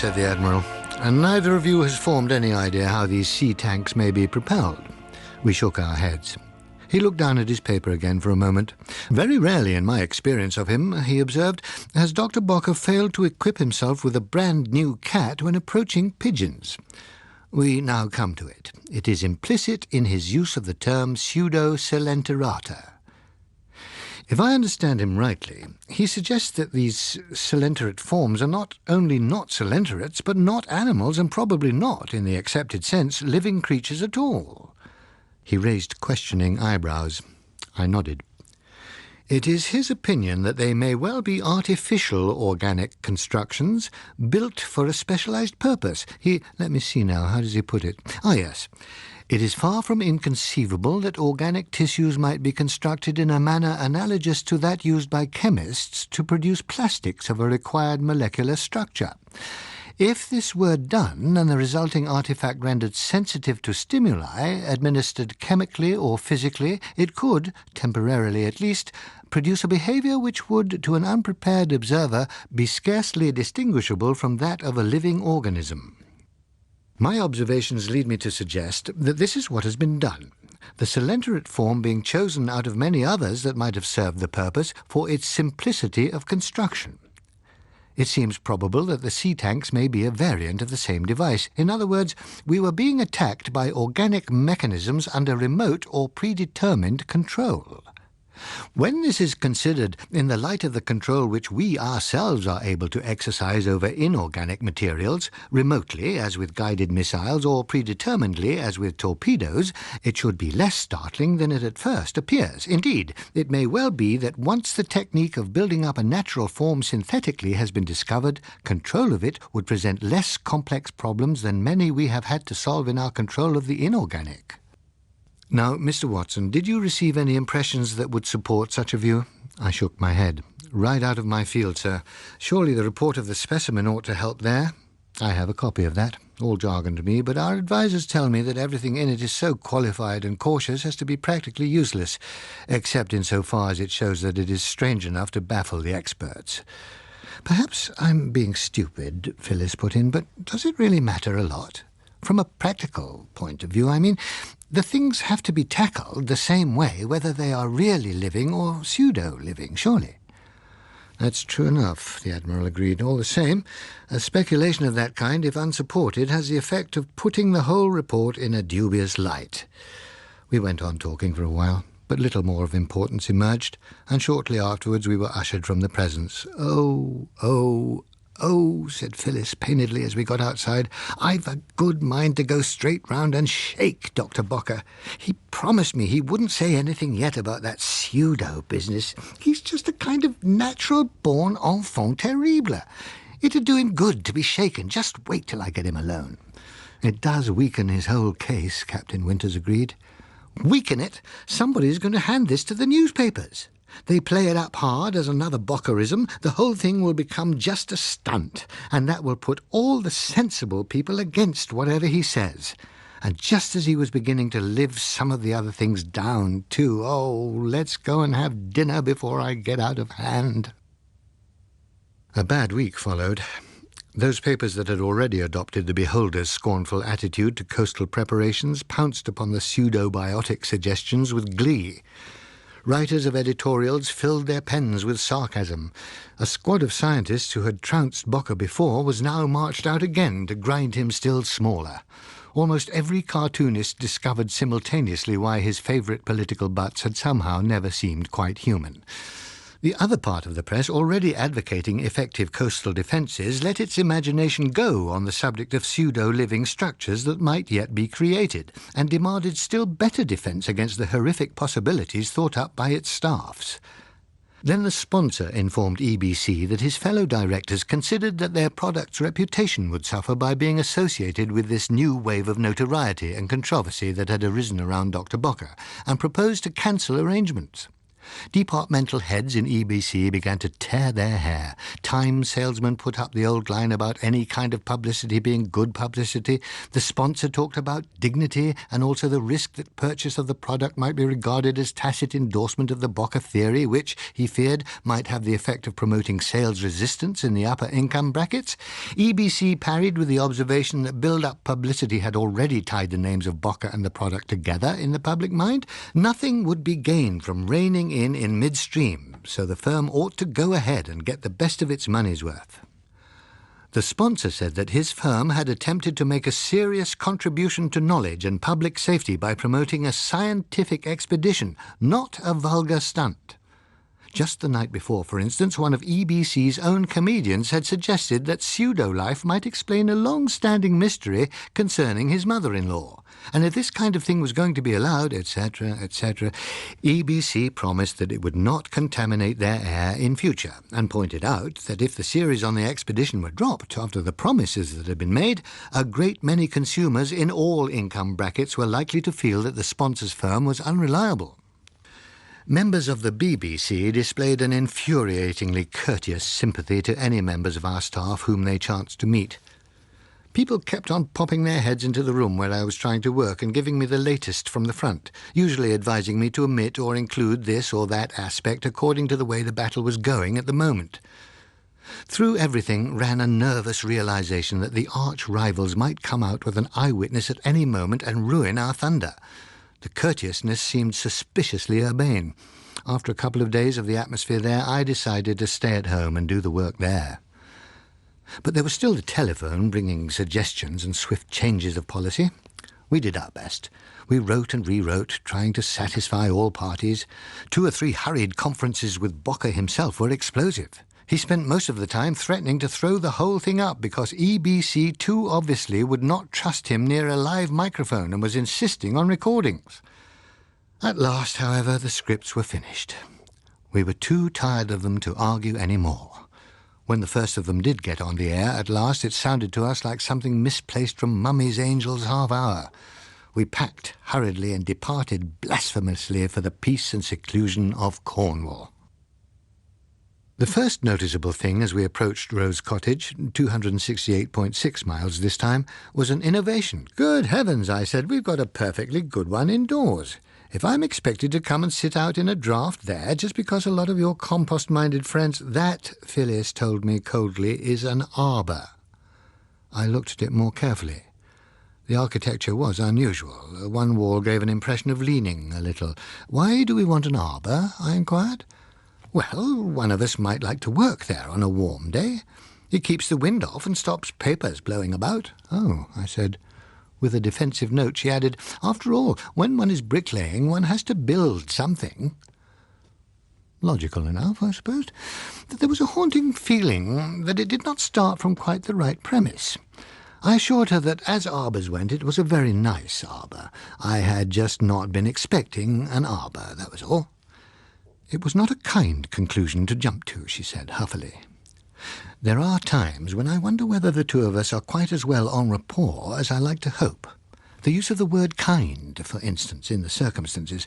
said the Admiral, and neither of you has formed any idea how these sea tanks may be propelled. We shook our heads. He looked down at his paper again for a moment. Very rarely in my experience of him, he observed, has Dr. Bocker failed to equip himself with a brand-new cat when approaching pigeons. We now come to it. It is implicit in his use of the term pseudo-celenterata. If I understand him rightly, he suggests that these celenterate forms are not only not celenterates, but not animals, and probably not, in the accepted sense, living creatures at all. He raised questioning eyebrows. I nodded. It is his opinion that they may well be artificial organic constructions, built for a specialized purpose. Let me see now, how does he put it? Ah, yes. It is far from inconceivable that organic tissues might be constructed in a manner analogous to that used by chemists to produce plastics of a required molecular structure. If this were done and the resulting artifact rendered sensitive to stimuli, administered chemically or physically, it could, temporarily at least, produce a behavior which would, to an unprepared observer, be scarcely distinguishable from that of a living organism. My observations lead me to suggest that this is what has been done, the celenterate form being chosen out of many others that might have served the purpose for its simplicity of construction. It seems probable that the sea tanks may be a variant of the same device. In other words, we were being attacked by organic mechanisms under remote or predetermined control. When this is considered in the light of the control which we ourselves are able to exercise over inorganic materials, remotely, as with guided missiles, or predeterminedly, as with torpedoes, it should be less startling than it at first appears. Indeed, it may well be that once the technique of building up a natural form synthetically has been discovered, control of it would present less complex problems than many we have had to solve in our control of the inorganic. Now, Mr. Watson, did you receive any impressions that would support such a view? I shook my head. Right out of my field, sir. Surely the report of the specimen ought to help there. I have a copy of that. All jargon to me, but our advisers tell me that everything in it is so qualified and cautious as to be practically useless, except in so far as it shows that it is strange enough to baffle the experts. Perhaps I'm being stupid, Phyllis put in, but does it really matter a lot? From a practical point of view, I mean, the things have to be tackled the same way, whether they are really living or pseudo-living, surely. That's true enough, the Admiral agreed. All the same, a speculation of that kind, if unsupported, has the effect of putting the whole report in a dubious light. We went on talking for a while, but little more of importance emerged, and shortly afterwards we were ushered from the presence. Oh, said Phyllis painedly as we got outside, I've a good mind to go straight round and shake Dr. Bocker. He promised me he wouldn't say anything yet about that pseudo business. He's just a kind of natural-born enfant terrible. It'd do him good to be shaken. Just wait till I get him alone. It does weaken his whole case, Captain Winters agreed. Weaken it? Somebody's going to hand this to the newspapers. They play it up hard as another Bockerism, the whole thing will become just a stunt, and that will put all the sensible people against whatever he says. And just as he was beginning to live some of the other things down, too, let's go and have dinner before I get out of hand. A bad week followed. Those papers that had already adopted the beholder's scornful attitude to coastal preparations pounced upon the pseudo-biotic suggestions with glee. Writers of editorials filled their pens with sarcasm. A squad of scientists who had trounced Bocker before was now marched out again to grind him still smaller. Almost every cartoonist discovered simultaneously why his favourite political butts had somehow never seemed quite human. The other part of the press, already advocating effective coastal defences, let its imagination go on the subject of pseudo-living structures that might yet be created, and demanded still better defence against the horrific possibilities thought up by its staffs. Then the sponsor informed EBC that his fellow directors considered that their product's reputation would suffer by being associated with this new wave of notoriety and controversy that had arisen around Dr. Bocker, and proposed to cancel arrangements. Departmental heads in EBC began to tear their hair. Time salesmen put up the old line about any kind of publicity being good publicity. The sponsor talked about dignity and also the risk that purchase of the product might be regarded as tacit endorsement of the Bocker theory, which, he feared, might have the effect of promoting sales resistance in the upper income brackets. EBC parried with the observation that build-up publicity had already tied the names of Bocker and the product together in the public mind. Nothing would be gained from reining in midstream, so the firm ought to go ahead and get the best of its money's worth. The sponsor said that his firm had attempted to make a serious contribution to knowledge and public safety by promoting a scientific expedition, not a vulgar stunt. Just the night before, for instance, one of EBC's own comedians had suggested that pseudo-life might explain a long-standing mystery concerning his mother-in-law. And if this kind of thing was going to be allowed, etc., etc., EBC promised that it would not contaminate their air in future, and pointed out that if the series on the expedition were dropped after the promises that had been made, a great many consumers in all income brackets were likely to feel that the sponsor's firm was unreliable. Members of the BBC displayed an infuriatingly courteous sympathy to any members of our staff whom they chanced to meet. People kept on popping their heads into the room where I was trying to work and giving me the latest from the front, usually advising me to omit or include this or that aspect according to the way the battle was going at the moment. Through everything ran a nervous realization that the arch-rivals might come out with an eyewitness at any moment and ruin our thunder. The courteousness seemed suspiciously urbane. After a couple of days of the atmosphere there, I decided to stay at home and do the work there. But there was still the telephone bringing suggestions and swift changes of policy. We did our best. We wrote and rewrote, trying to satisfy all parties. 2 or 3 hurried conferences with Bocker himself were explosive. He spent most of the time threatening to throw the whole thing up because EBC too obviously would not trust him near a live microphone and was insisting on recordings. At last, however, the scripts were finished. We were too tired of them to argue any more. When the first of them did get on the air, at last it sounded to us like something misplaced from Mummy's Angel's Half Hour. We packed hurriedly and departed blasphemously for the peace and seclusion of Cornwall. The first noticeable thing as we approached Rose Cottage, 268.6 miles this time, was an innovation. "Good heavens," I said, "we've got a perfectly good one indoors. If I'm expected to come and sit out in a draught there just because a lot of your compost-minded friends—" "That," Phyllis told me coldly, "is an arbour." I looked at it more carefully. The architecture was unusual. One wall gave an impression of leaning a little. "Why do we want an arbour?" I inquired. "Well, one of us might like to work there on a warm day. It keeps the wind off and stops papers blowing about." "Oh," I said. With a defensive note, she added, "After all, when one is bricklaying, one has to build something." Logical enough, I suppose. But there was a haunting feeling that it did not start from quite the right premise. I assured her that as arbours went, it was a very nice arbour. I had just not been expecting an arbour, that was all. "It was not a kind conclusion to jump to," she said huffily. "There are times when I wonder whether the two of us are quite as well en rapport as I like to hope. The use of the word kind, for instance, in the circumstances.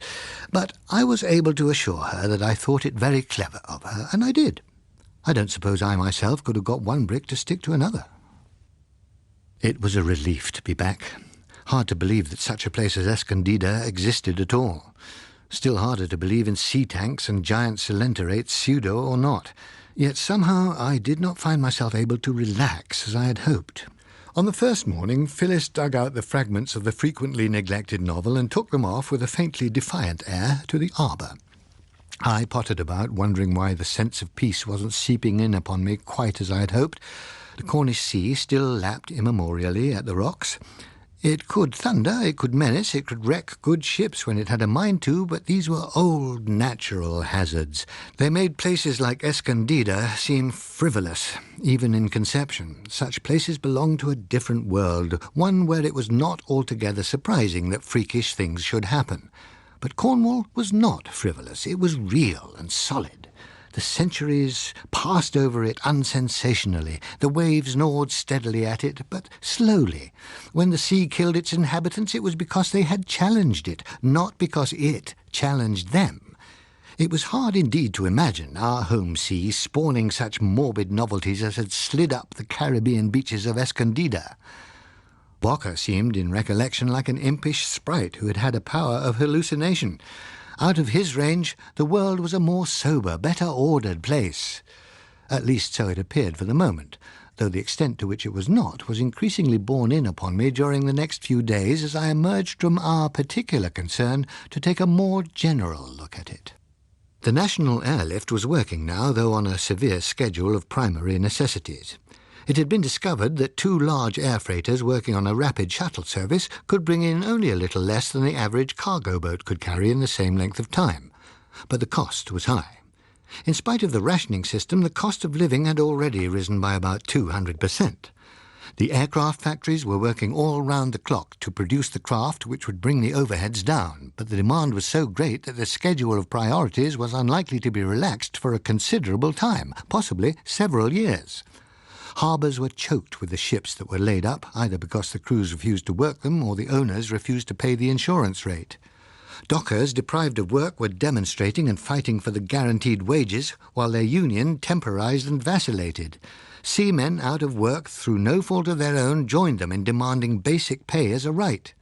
But I was able to assure her that I thought it very clever of her, and I did. I don't suppose I myself could have got one brick to stick to another." It was a relief to be back. Hard to believe that such a place as Escondida existed at all. Still harder to believe in sea tanks and giant cylinderates, pseudo or not. Yet somehow I did not find myself able to relax as I had hoped. On the first morning, Phyllis dug out the fragments of the frequently neglected novel and took them off with a faintly defiant air to the arbour. I pottered about, wondering why the sense of peace wasn't seeping in upon me quite as I had hoped. The Cornish sea still lapped immemorially at the rocks. It could thunder, it could menace, it could wreck good ships when it had a mind to, but these were old natural hazards. They made places like Escondida seem frivolous, even in conception. Such places belonged to a different world, one where it was not altogether surprising that freakish things should happen. But Cornwall was not frivolous, it was real and solid. The centuries passed over it unsensationally. The waves gnawed steadily at it, but slowly. When the sea killed its inhabitants, it was because they had challenged it, not because it challenged them. It was hard indeed to imagine our home sea spawning such morbid novelties as had slid up the Caribbean beaches of Escondida. Bocker seemed in recollection like an impish sprite who had had a power of hallucination. Out of his range, the world was a more sober, better ordered place. At least so it appeared for the moment, though the extent to which it was not was increasingly borne in upon me during the next few days as I emerged from our particular concern to take a more general look at it. The National Airlift was working now, though on a severe schedule of primary necessities. It had been discovered that 2 large air freighters working on a rapid shuttle service could bring in only a little less than the average cargo boat could carry in the same length of time. But the cost was high. In spite of the rationing system, the cost of living had already risen by about 200%. The aircraft factories were working all round the clock to produce the craft which would bring the overheads down, but the demand was so great that the schedule of priorities was unlikely to be relaxed for a considerable time, possibly several years. Harbours were choked with the ships that were laid up, either because the crews refused to work them or the owners refused to pay the insurance rate. Dockers, deprived of work, were demonstrating and fighting for the guaranteed wages, while their union temporised and vacillated. Seamen out of work through no fault of their own joined them in demanding basic pay as a right.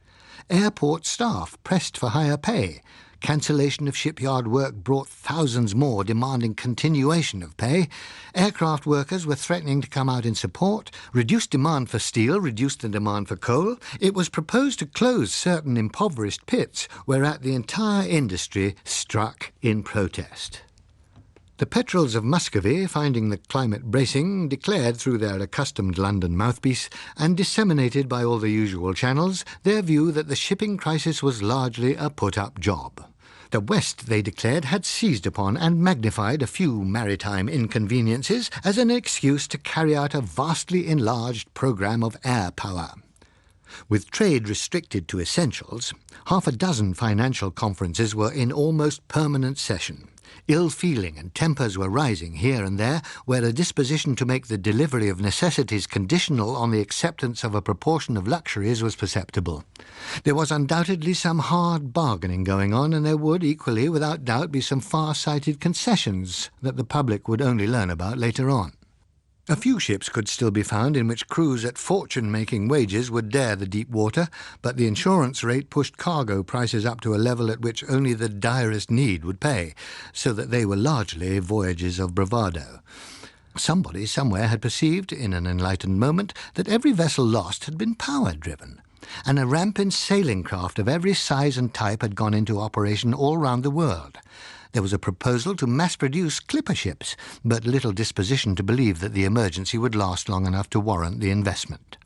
Airport staff pressed for higher pay. Cancellation of shipyard work brought thousands more demanding continuation of pay. Aircraft workers were threatening to come out in support. Reduced demand for steel reduced the demand for coal. It was proposed to close certain impoverished pits, whereat the entire industry struck in protest. The petrels of Muscovy, finding the climate bracing, declared through their accustomed London mouthpiece, and disseminated by all the usual channels, their view that the shipping crisis was largely a put-up job. The West, they declared, had seized upon and magnified a few maritime inconveniences as an excuse to carry out a vastly enlarged programme of air power. With trade restricted to essentials, 6 financial conferences were in almost permanent session. Ill-feeling and tempers were rising here and there, where a disposition to make the delivery of necessities conditional on the acceptance of a proportion of luxuries was perceptible. There was undoubtedly some hard bargaining going on, and there would, equally, without doubt, be some far-sighted concessions that the public would only learn about later on. A few ships could still be found in which crews at fortune-making wages would dare the deep water, but the insurance rate pushed cargo prices up to a level at which only the direst need would pay, so that they were largely voyages of bravado. Somebody somewhere had perceived, in an enlightened moment, that every vessel lost had been power-driven, and a rampant sailing craft of every size and type had gone into operation all round the world. There was a proposal to mass-produce clipper ships, but little disposition to believe that the emergency would last long enough to warrant the investment.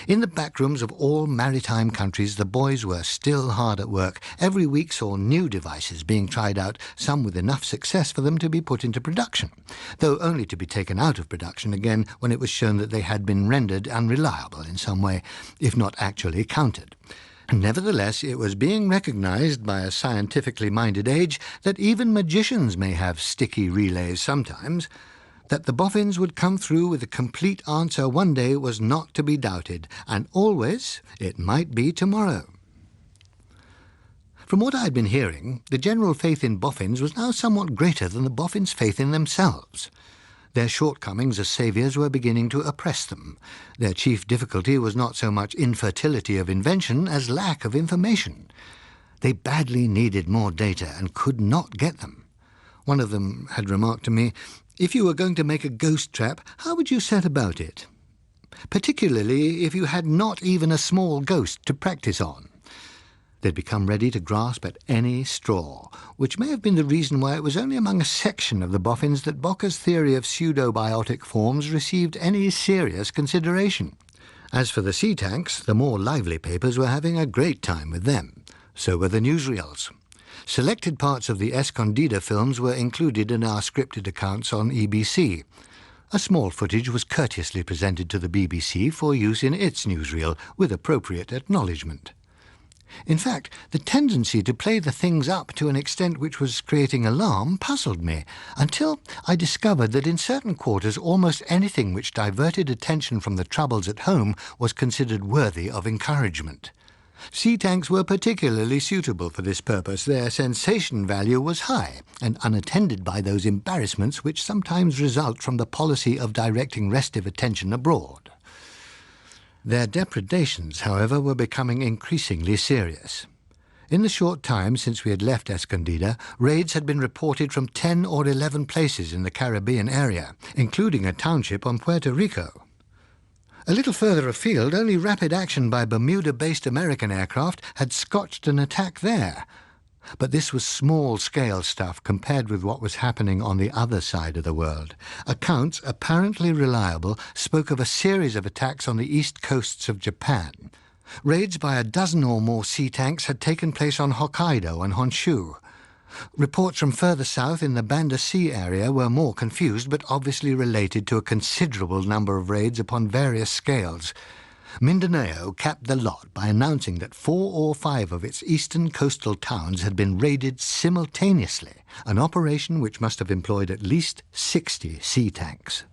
In the backrooms of all maritime countries, the boys were still hard at work. Every week saw new devices being tried out, some with enough success for them to be put into production, though only to be taken out of production again when it was shown that they had been rendered unreliable in some way, if not actually countered. Nevertheless, it was being recognized by a scientifically minded age that even magicians may have sticky relays sometimes. That the boffins would come through with a complete answer one day was not to be doubted, and always it might be tomorrow. From what I had been hearing, the general faith in boffins was now somewhat greater than the boffins' faith in themselves. Their shortcomings as saviours were beginning to oppress them. Their chief difficulty was not so much infertility of invention as lack of information. They badly needed more data and could not get them. One of them had remarked to me, "If you were going to make a ghost trap, how would you set about it? Particularly if you had not even a small ghost to practice on." They'd become ready to grasp at any straw, which may have been the reason why it was only among a section of the boffins that Bocker's theory of pseudobiotic forms received any serious consideration. As for the sea tanks, the more lively papers were having a great time with them. So were the newsreels. Selected parts of the Escondida films were included in our scripted accounts on EBC. A small footage was courteously presented to the BBC for use in its newsreel, with appropriate acknowledgement. In fact, the tendency to play the things up to an extent which was creating alarm puzzled me, until I discovered that in certain quarters almost anything which diverted attention from the troubles at home was considered worthy of encouragement. Sea tanks were particularly suitable for this purpose. Their sensation value was high, and unattended by those embarrassments which sometimes result from the policy of directing restive attention abroad. Their depredations, however, were becoming increasingly serious. In the short time since we had left Escondida, raids had been reported from 10 or 11 places in the Caribbean area, including a township on Puerto Rico. A little further afield, only rapid action by Bermuda-based American aircraft had scotched an attack there. But this was small-scale stuff compared with what was happening on the other side of the world. Accounts, apparently reliable, spoke of a series of attacks on the east coasts of Japan. Raids by a dozen or more sea tanks had taken place on Hokkaido and Honshu. Reports from further south in the Banda Sea area were more confused, but obviously related to a considerable number of raids upon various scales. Mindanao capped the lot by announcing that 4 or 5 of its eastern coastal towns had been raided simultaneously, an operation which must have employed at least 60 sea tanks.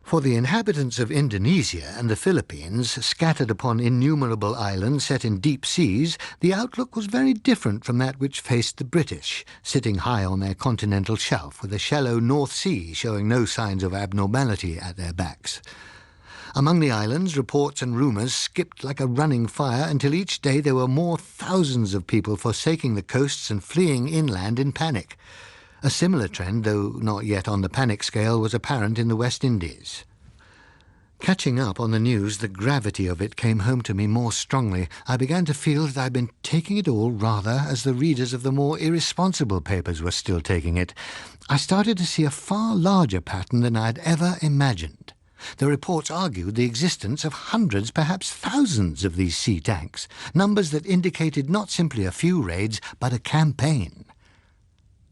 For the inhabitants of Indonesia and the Philippines, scattered upon innumerable islands set in deep seas, the outlook was very different from that which faced the British, sitting high on their continental shelf, with a shallow North Sea showing no signs of abnormality at their backs. Among the islands, reports and rumours skipped like a running fire until each day there were more thousands of people forsaking the coasts and fleeing inland in panic. A similar trend, though not yet on the panic scale, was apparent in the West Indies. Catching up on the news, the gravity of it came home to me more strongly. I began to feel that I'd been taking it all rather as the readers of the more irresponsible papers were still taking it. I started to see a far larger pattern than I had ever imagined. The reports argued the existence of hundreds, perhaps thousands of these sea tanks, numbers that indicated not simply a few raids, but a campaign.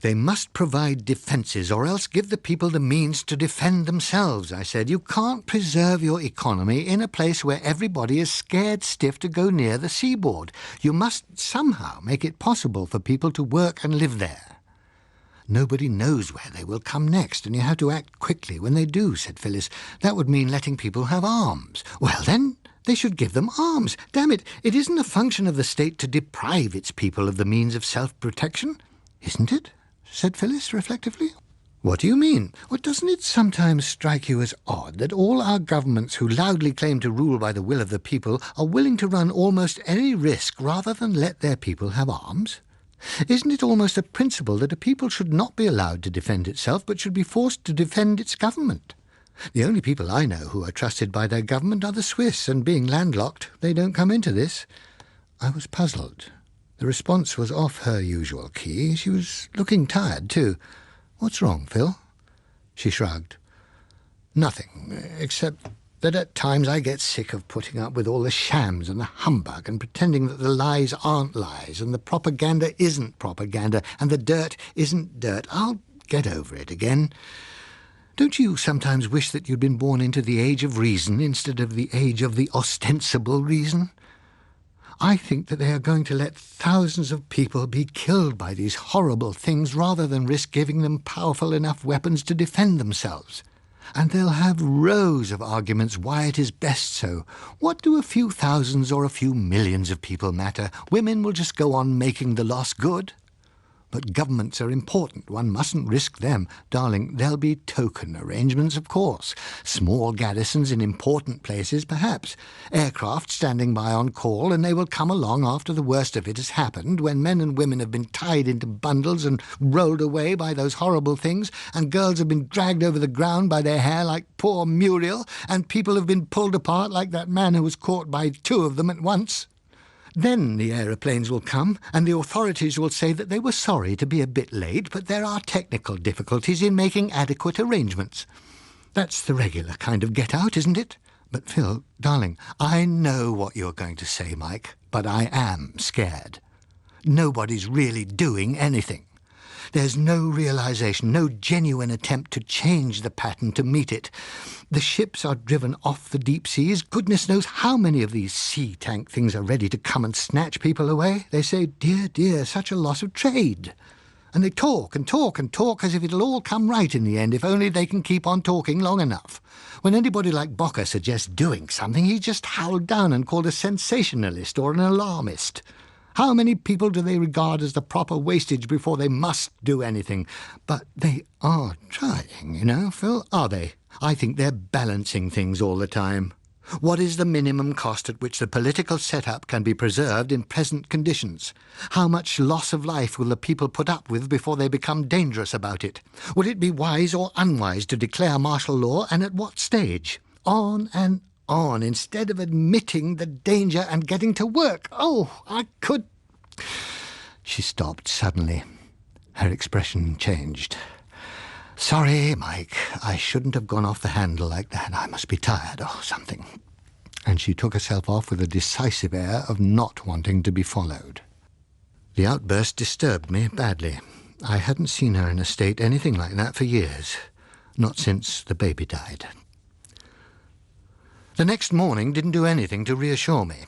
They must provide defences, or else give the people the means to defend themselves, I said. You can't preserve your economy in a place where everybody is scared stiff to go near the seaboard. You must somehow make it possible for people to work and live there. Nobody knows where they will come next, and you have to act quickly when they do, said Phyllis. That would mean letting people have arms. Well, then, they should give them arms. Damn it, it isn't a function of the state to deprive its people of the means of self-protection. Isn't it? Said Phyllis reflectively. What do you mean? Well, doesn't it sometimes strike you as odd that all our governments who loudly claim to rule by the will of the people are willing to run almost any risk rather than let their people have arms? Isn't it almost a principle that a people should not be allowed to defend itself, but should be forced to defend its government? The only people I know who are trusted by their government are the Swiss, and being landlocked, they don't come into this. I was puzzled. The response was off her usual key. She was looking tired, too. What's wrong, Phil? She shrugged. Nothing, except that at times I get sick of putting up with all the shams and the humbug and pretending that the lies aren't lies and the propaganda isn't propaganda and the dirt isn't dirt. I'll get over it again. Don't you sometimes wish that you'd been born into the age of reason instead of the age of the ostensible reason? I think that they are going to let thousands of people be killed by these horrible things rather than risk giving them powerful enough weapons to defend themselves. And they'll have rows of arguments why it is best so. What do a few thousands or a few millions of people matter? Women will just go on making the loss good. But governments are important. One mustn't risk them. Darling, there'll be token arrangements, of course. Small garrisons in important places, perhaps. Aircraft standing by on call, and they will come along after the worst of it has happened, when men and women have been tied into bundles and rolled away by those horrible things, and girls have been dragged over the ground by their hair like poor Muriel, and people have been pulled apart like that man who was caught by 2 of them at once. Then the aeroplanes will come, and the authorities will say that they were sorry to be a bit late, but there are technical difficulties in making adequate arrangements. That's the regular kind of get-out, isn't it? But Phil, darling, I know what you're going to say, Mike, but I am scared. Nobody's really doing anything. There's no realization, no genuine attempt to change the pattern to meet it. The ships are driven off the deep seas. Goodness knows how many of these sea tank things are ready to come and snatch people away. They say, dear, dear, such a loss of trade. And they talk and talk and talk as if it'll all come right in the end, if only they can keep on talking long enough. When anybody like Bocker suggests doing something, he's just howled down and called a sensationalist or an alarmist. How many people do they regard as the proper wastage before they must do anything? But they are trying, you know, Phil, are they? I think they're balancing things all the time. What is the minimum cost at which the political setup can be preserved in present conditions? How much loss of life will the people put up with before they become dangerous about it? Would it be wise or unwise to declare martial law, and at what stage? On and on, instead of admitting the danger and getting to work. Oh, I could... She stopped suddenly. Her expression changed. Sorry, Mike, I shouldn't have gone off the handle like that. I must be tired or something. And she took herself off with a decisive air of not wanting to be followed. The outburst disturbed me badly. I hadn't seen her in a state anything like that for years, not since the baby died. The next morning didn't do anything to reassure me.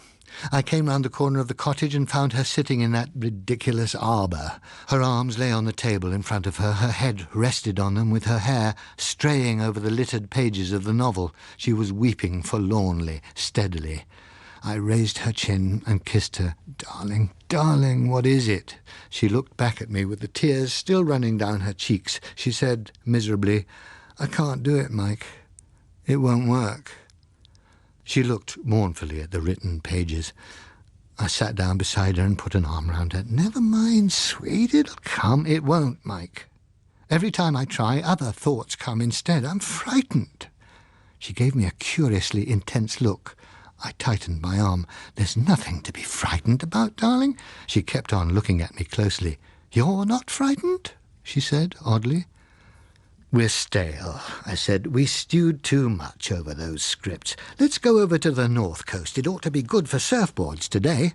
I came round the corner of the cottage and found her sitting in that ridiculous arbour. Her arms lay on the table in front of her, her head rested on them, with her hair straying over the littered pages of the novel. She was weeping forlornly, steadily. I raised her chin and kissed her. Darling, darling, what is it? She looked back at me with the tears still running down her cheeks. She said miserably, I can't do it, Mike. It won't work. She looked mournfully at the written pages. I sat down beside her and put an arm round her. Never mind, sweet, it'll come. It won't, Mike. Every time I try, other thoughts come instead. I'm frightened. She gave me a curiously intense look. I tightened my arm. There's nothing to be frightened about, darling. She kept on looking at me closely. You're not frightened? She said oddly. We're stale, I said. We stewed too much over those scripts. Let's go over to the north coast. It ought to be good for surfboards today.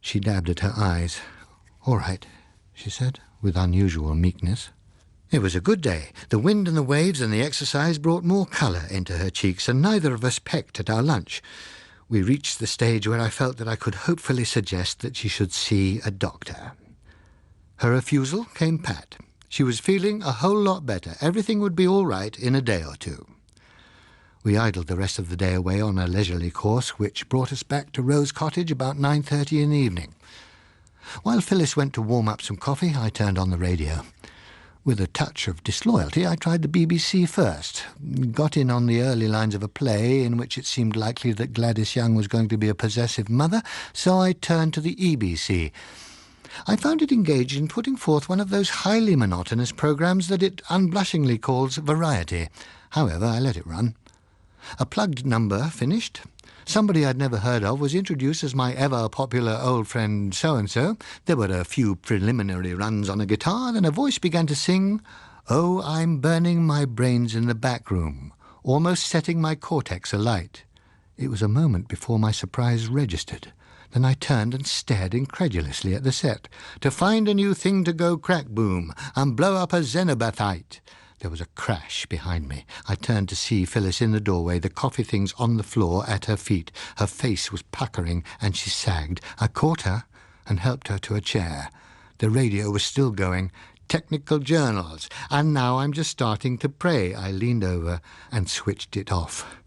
She dabbed at her eyes. All right, she said, with unusual meekness. It was a good day. The wind and the waves and the exercise brought more colour into her cheeks, and neither of us pecked at our lunch. We reached the stage where I felt that I could hopefully suggest that she should see a doctor. Her refusal came pat. She was feeling a whole lot better. Everything would be all right in a day or two. We idled the rest of the day away on a leisurely course, which brought us back to Rose Cottage about 9:30 in the evening. While Phyllis went to warm up some coffee, I turned on the radio. With a touch of disloyalty, I tried the BBC first, got in on the early lines of a play in which it seemed likely that Gladys Young was going to be a possessive mother, so I turned to the EBC. I found it engaged in putting forth one of those highly monotonous programmes that it unblushingly calls variety. However, I let it run. A plugged number finished. Somebody I'd never heard of was introduced as my ever-popular old friend so-and-so. There were a few preliminary runs on a guitar, then a voice began to sing, Oh, I'm burning my brains in the back room, almost setting my cortex alight. It was a moment before my surprise registered. Then I turned and stared incredulously at the set. To find a new thing to go crack-boom and blow up a xenobathite. There was a crash behind me. I turned to see Phyllis in the doorway, the coffee things on the floor at her feet. Her face was puckering and she sagged. I caught her and helped her to a chair. The radio was still going. Technical journals. And now I'm just starting to pray. I leaned over and switched it off.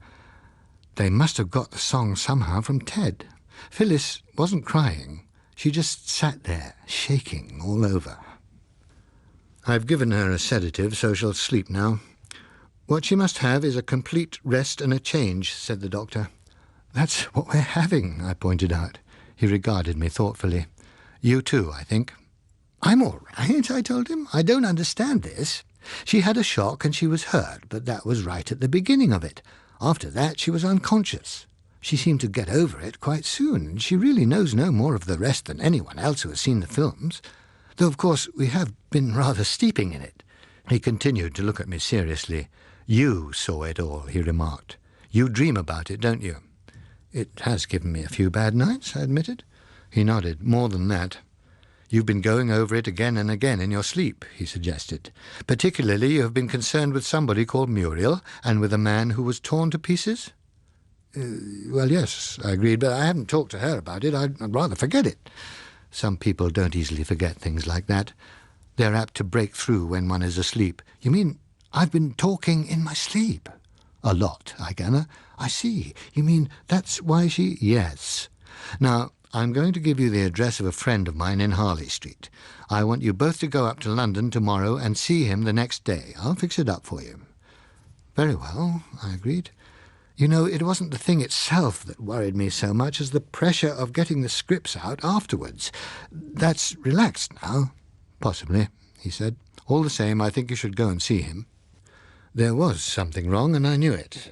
They must have got the song somehow from Ted. Phyllis wasn't crying. She just sat there, shaking all over. I've given her a sedative, so she'll sleep now. What she must have is a complete rest and a change, said the doctor. That's what we're having, I pointed out. He regarded me thoughtfully. You too, I think. I'm all right, I told him. I don't understand this. She had a shock and she was hurt, but that was right at the beginning of it. After that, she was unconscious. She seemed to get over it quite soon, and she really knows no more of the rest than anyone else who has seen the films. Though, of course, we have been rather steeping in it. He continued to look at me seriously. You saw it all, he remarked. You dream about it, don't you? It has given me a few bad nights, I admitted. He nodded. More than that. You've been going over it again and again in your sleep, he suggested. Particularly you have been concerned with somebody called Muriel and with a man who was torn to pieces? Well, yes, I agreed, but I haven't talked to her about it. I'd rather forget it. Some people don't easily forget things like that. They're apt to break through when one is asleep. You mean I've been talking in my sleep? A lot, I gather. I see. You mean that's why she... Yes. Now, I'm going to give you the address of a friend of mine in Harley Street. I want you both to go up to London tomorrow and see him the next day. I'll fix it up for you. Very well, I agreed. You know, it wasn't the thing itself that worried me so much as the pressure of getting the scripts out afterwards. That's relaxed now. Possibly, he said. All the same, I think you should go and see him. There was something wrong, and I knew it.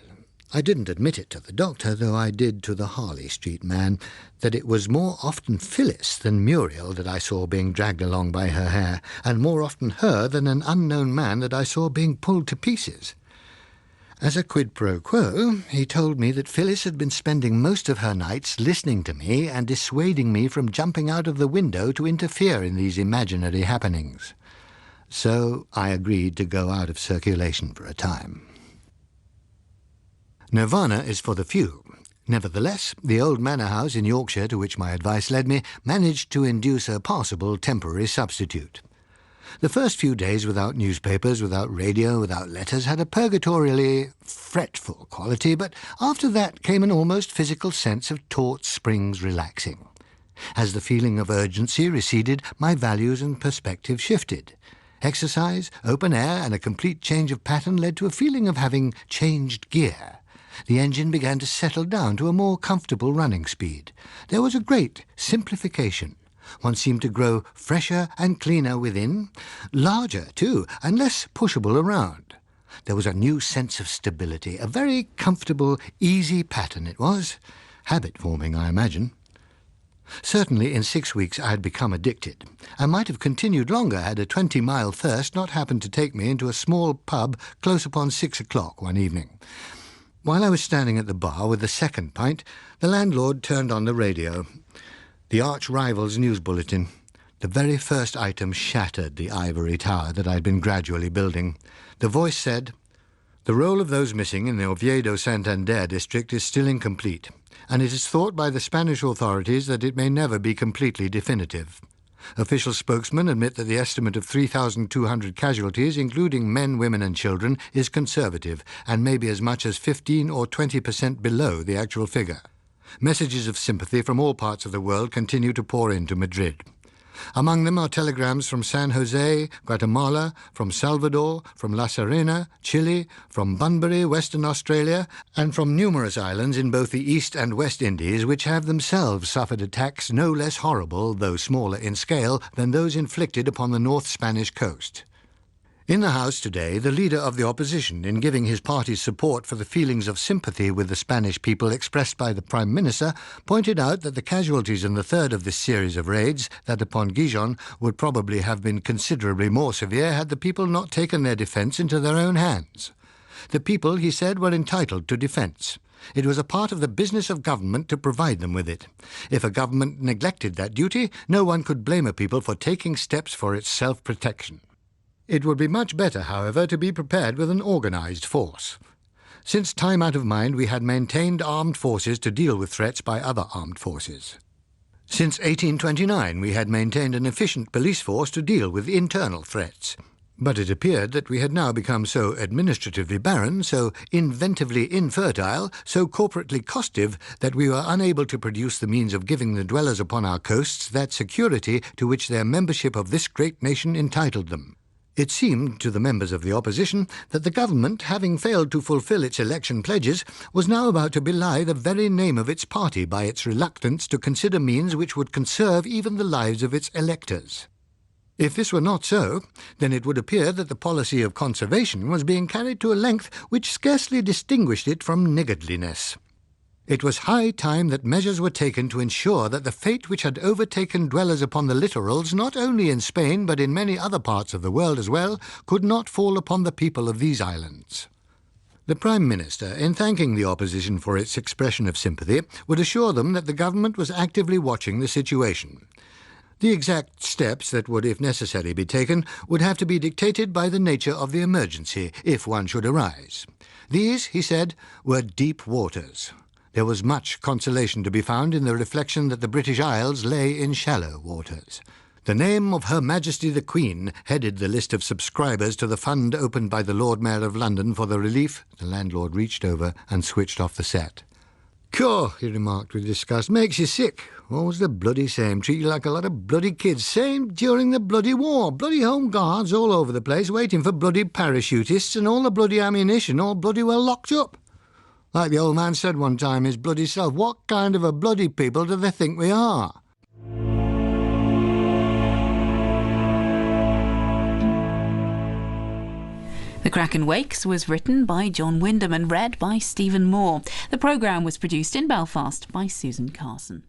I didn't admit it to the doctor, though I did to the Harley Street man, that it was more often Phyllis than Muriel that I saw being dragged along by her hair, and more often her than an unknown man that I saw being pulled to pieces. As a quid pro quo, he told me that Phyllis had been spending most of her nights listening to me and dissuading me from jumping out of the window to interfere in these imaginary happenings. So I agreed to go out of circulation for a time. Nirvana is for the few. Nevertheless, the old manor house in Yorkshire to which my advice led me managed to induce a passable temporary substitute. The first few days without newspapers, without radio, without letters had a purgatorially fretful quality, but after that came an almost physical sense of taut springs relaxing. As the feeling of urgency receded, my values and perspective shifted. Exercise, open air, and a complete change of pattern led to a feeling of having changed gear. The engine began to settle down to a more comfortable running speed. There was a great simplification. One seemed to grow fresher and cleaner within, larger too, and less pushable around. There was a new sense of stability, a very comfortable, easy pattern it was. Habit-forming, I imagine. Certainly in 6 weeks I had become addicted. I might have continued longer had a 20-mile thirst not happened to take me into a small pub close upon 6 o'clock one evening. While I was standing at the bar with the second pint, the landlord turned on the radio. The arch-rival's news bulletin. The very first item shattered the ivory tower that I'd been gradually building. The voice said, "The roll of those missing in the Oviedo Santander district is still incomplete, and it is thought by the Spanish authorities that it may never be completely definitive. Official spokesmen admit that the estimate of 3,200 casualties, including men, women and children, is conservative and may be as much as 15 or 20% below the actual figure. Messages of sympathy from all parts of the world continue to pour into Madrid. Among them are telegrams from San Jose, Guatemala, from Salvador, from La Serena, Chile, from Bunbury, Western Australia, and from numerous islands in both the East and West Indies which have themselves suffered attacks no less horrible, though smaller in scale, than those inflicted upon the North Spanish coast. In the House today, the leader of the opposition, in giving his party's support for the feelings of sympathy with the Spanish people expressed by the Prime Minister, pointed out that the casualties in the third of this series of raids, that upon Gijon, would probably have been considerably more severe had the people not taken their defence into their own hands. The people, he said, were entitled to defence. It was a part of the business of government to provide them with it. If a government neglected that duty, no one could blame a people for taking steps for its self-protection. It would be much better, however, to be prepared with an organised force. Since time out of mind, we had maintained armed forces to deal with threats by other armed forces. Since 1829, we had maintained an efficient police force to deal with internal threats. But it appeared that we had now become so administratively barren, so inventively infertile, so corporately costive, that we were unable to produce the means of giving the dwellers upon our coasts that security to which their membership of this great nation entitled them. It seemed to the members of the opposition that the government, having failed to fulfil its election pledges, was now about to belie the very name of its party by its reluctance to consider means which would conserve even the lives of its electors. If this were not so, then it would appear that the policy of conservation was being carried to a length which scarcely distinguished it from niggardliness. It was high time that measures were taken to ensure that the fate which had overtaken dwellers upon the littorals, not only in Spain but in many other parts of the world as well, could not fall upon the people of these islands. The Prime Minister, in thanking the opposition for its expression of sympathy, would assure them that the government was actively watching the situation. The exact steps that would, if necessary, be taken would have to be dictated by the nature of the emergency, if one should arise. These, he said, were deep waters. there was much consolation to be found in the reflection that the British Isles lay in shallow waters. The name of Her Majesty the Queen headed the list of subscribers to the fund opened by the Lord Mayor of London for the relief. The landlord reached over and switched off the set. "Cough," he remarked with disgust. "Makes you sick. Always the bloody same. Treat you like a lot of bloody kids. Same during the bloody war. Bloody home guards all over the place waiting for bloody parachutists and all the bloody ammunition all bloody well locked up. Like the old man said one time his bloody self, what kind of a bloody people do they think we are?" The Kraken Wakes was written by John Wyndham and read by Stephen Moore. The programme was produced in Belfast by Susan Carson.